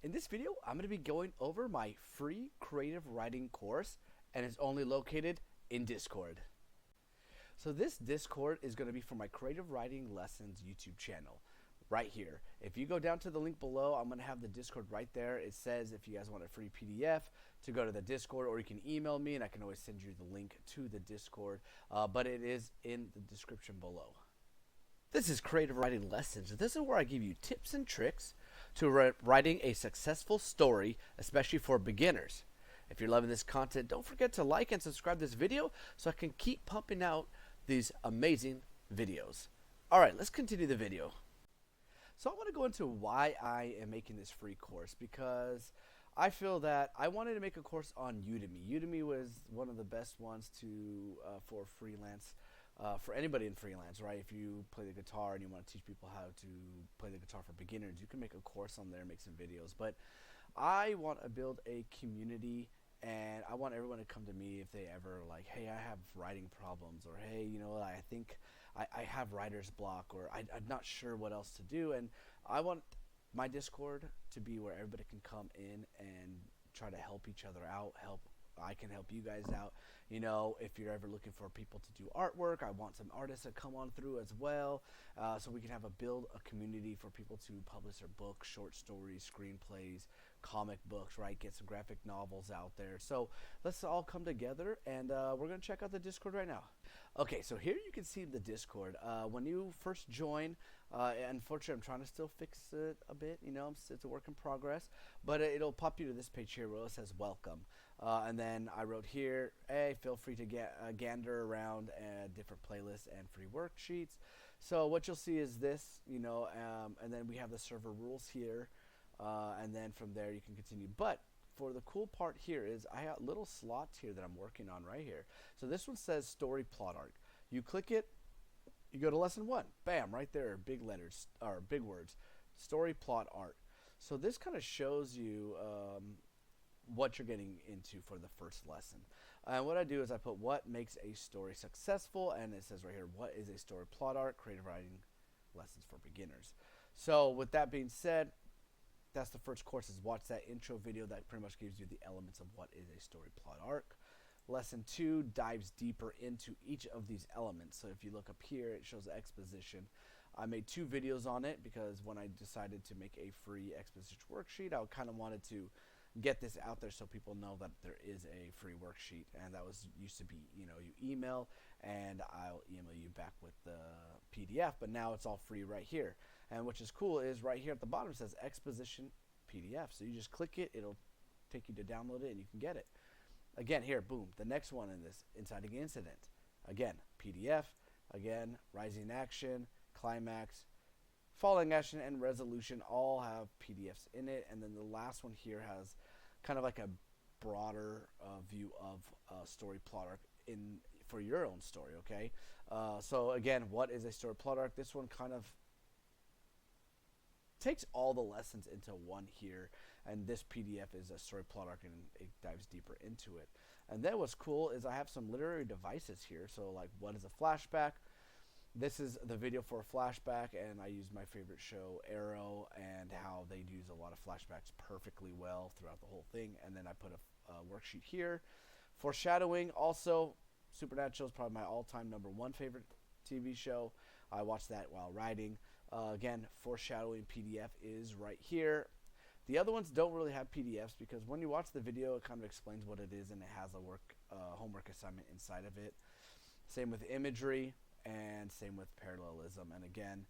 In this video, I'm going to be going over my free creative writing course, and it's only located in Discord. So this Discord is going to be for my creative writing lessons YouTube channel right here. If you go down to the link below, I'm going to have the Discord right there. It says if you guys want a free PDF to go to the Discord, or you can email me and I can always send you the link to the Discord, but it is in the description below. This is Creative Writing Lessons. This is where I give you tips and tricks to writing a successful story, especially for beginners. If you're loving this content, don't forget to like and subscribe this video so I can keep pumping out these amazing videos. Alright, let's continue the video. So I want to go into why I am making this free course, because I feel that I wanted to make a course on Udemy. Udemy was one of the best ones for freelance. For anybody in freelance, right? If you play the guitar and you want to teach people how to play the guitar for beginners, you can make a course on there, make some videos. But I want to build a community, and I want everyone to come to me if they ever like, hey, I have writing problems, or hey, I think I have writer's block, or I'm not sure what else to do. And I want my Discord to be where everybody can come in and try to help each other out, I can help you guys out. If you're ever looking for people to do artwork, I want some artists to come on through as well, so we can build a community for people to publish their books, short stories, screenplays, comic books, right? Get some graphic novels out there. So let's all come together, and we're going to check out the Discord right now. Okay, so here you can see the Discord. When you first join, unfortunately I'm trying to still fix it a bit, it's a work in progress, but it'll pop you to this page here where it says welcome. And then I wrote here, hey, feel free to gander around different playlists and free worksheets. So what you'll see is this, and then we have the server rules here, and then from there you can continue. But for the cool part here is I have little slots here that I'm working on right here. So this one says story plot arc. You click it, you go to lesson 1. Bam, right there, big letters, or big words, story plot arc. So this kind of shows you what you're getting into for the first lesson. And what I do is I put what makes a story successful, and it says right here, what is a story plot arc, creative writing lessons for beginners. So with that being said, that's the first course, is watch that intro video that pretty much gives you the elements of what is a story plot arc. Lesson 2 dives deeper into each of these elements. So if you look up here, it shows exposition. I made 2 videos on it because when I decided to make a free exposition worksheet, I kind of wanted to get this out there so people know that there is a free worksheet, and that used to be, you email and I'll email you back with the PDF, but now it's all free right here. And which is cool is right here at the bottom it says exposition PDF, so you just click it, it'll take you to download it and you can get it. Again, here, boom, the next one in this, inciting incident, again, PDF, again, rising action, climax, falling action, and resolution all have PDFs in it. And then the last one here has kind of like a broader view of story plot arc for your own story, okay? So again, what is a story plot arc? This one kind of takes all the lessons into one here, and this PDF is a story plot arc, and it dives deeper into it. And then what's cool is I have some literary devices here. So like, what is a flashback? This is the video for a flashback, and I use my favorite show, Arrow, and how they use a lot of flashbacks perfectly well throughout the whole thing. And then I put a worksheet here. Foreshadowing, also, Supernatural is probably my all-time #1 favorite TV show. I watched that while writing. Again, foreshadowing PDF is right here. The other ones don't really have PDFs because when you watch the video, it kind of explains what it is, and it has a homework assignment inside of it. Same with imagery, and same with parallelism. And again,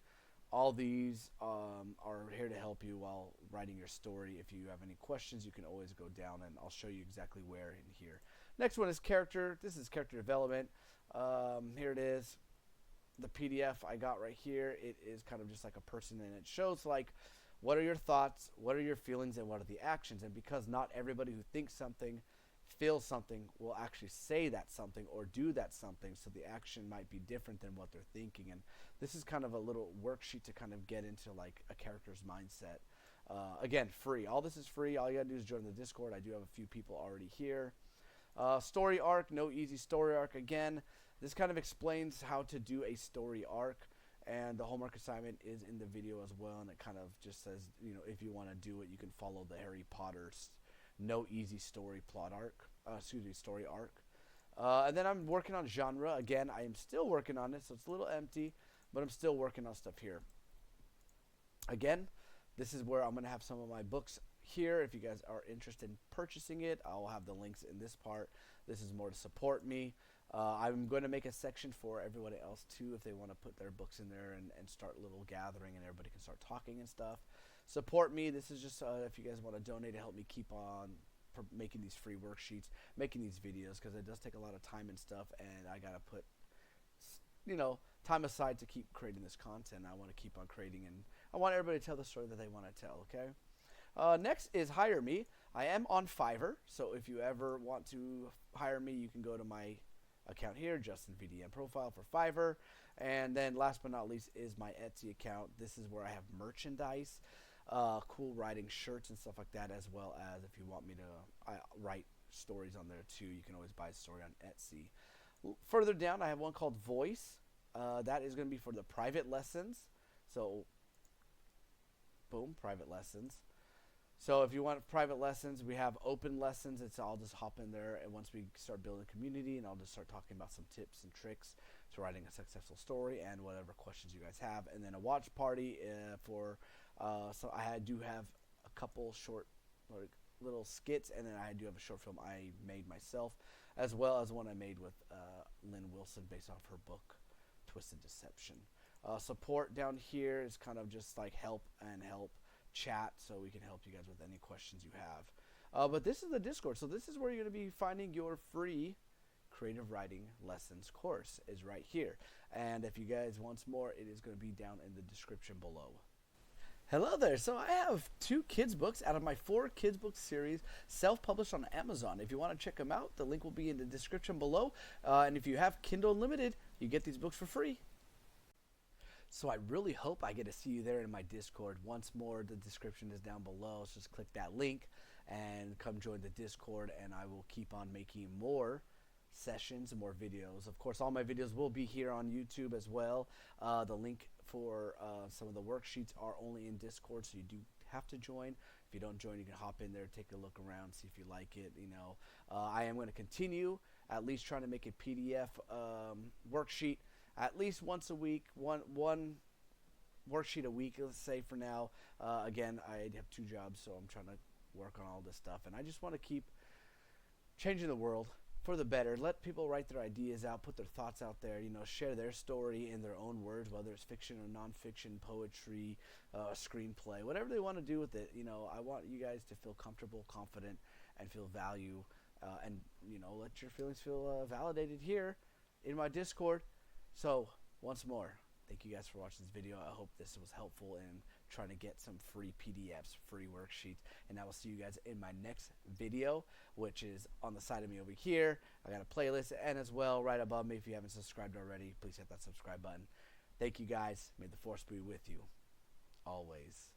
all these are here to help you while writing your story. If you have any questions, you can always go down and I'll show you exactly where in here. Next one is character. This is character development. Here it is. The PDF I got right here, it is kind of just like a person, and it shows like what are your thoughts, what are your feelings, and what are the actions. And because not everybody who thinks something, feels something, will actually say that something or do that something, so the action might be different than what they're thinking. And this is kind of a little worksheet to kind of get into like a character's mindset. Again, free. All this is free. All you gotta do is join the Discord. I do have a few people already here. Story arc, no easy story arc. Again, this kind of explains how to do a story arc, And the homework assignment is in the video as well, and it kind of just says, if you want to do it, you can follow the Harry Potter's no easy story plot arc, story arc. And then I'm working on genre. Again, I am still working on it, so it's a little empty, but I'm still working on stuff here. Again, this is where I'm going to have some of my books here. If you guys are interested in purchasing it, I'll have the links in this part. This is more to support me. I'm going to make a section for everybody else too, if they want to put their books in there and start a little gathering and everybody can start talking and stuff. Support me. This is just if you guys want to donate to help me keep on making these free worksheets, making these videos, because it does take a lot of time and stuff, and I got to put time aside to keep creating this content. I want to keep on creating, and I want everybody to tell the story that they want to tell, okay? Next is hire me. I am on Fiverr, so if you ever want to hire me, you can go to my account here, Justin VDM profile for Fiverr. And then last but not least is my Etsy account. This is where I have merchandise, cool writing shirts and stuff like that, as well as if you want me to write stories on there too, you can always buy a story on Etsy. Further down, I have one called Voice. That is going to be for the private lessons. So, boom, private lessons. So if you want private lessons, we have open lessons. I'll just hop in there, and once we start building a community, and I'll just start talking about some tips and tricks to writing a successful story and whatever questions you guys have. And then a watch party so I do have a couple short little skits, and then I do have a short film I made myself, as well as one I made with Lynn Wilson based off her book, Twisted Deception. Support down here is kind of just like help chat, so we can help you guys with any questions you have. But this is the Discord, so this is where you're going to be finding your free creative writing lessons course is right here. And if you guys want more, it is going to be down in the description below. Hello there. So I have 2 kids books out of my 4 kids book series self-published on Amazon. If you want to check them out, the link will be in the description below. And if you have Kindle Unlimited, you get these books for free. So I really hope I get to see you there in my Discord. Once more, the description is down below. So just click that link and come join the Discord, and I will keep on making more sessions and more videos. Of course, all my videos will be here on YouTube as well. The link for some of the worksheets are only in Discord, so you do have to join. If you don't join, you can hop in there, take a look around, see if you like it. I am going to continue at least trying to make a PDF worksheet at least once a week, one worksheet a week, let's say for now. Again, I have 2 jobs, so I'm trying to work on all this stuff, and I just want to keep changing the world for the better. Let people write their ideas out, put their thoughts out there, share their story in their own words, whether it's fiction or nonfiction, poetry, screenplay, whatever they want to do with it. I want you guys to feel comfortable, confident, and feel value, and let your feelings feel validated here in my Discord. So once more, thank you guys for watching this video. I hope this was helpful in trying to get some free PDFs, free worksheets, and I will see you guys in my next video, which is on the side of me over here. I got a playlist, and as well right above me, if you haven't subscribed already, please hit that subscribe button. Thank you guys. May the force be with you always.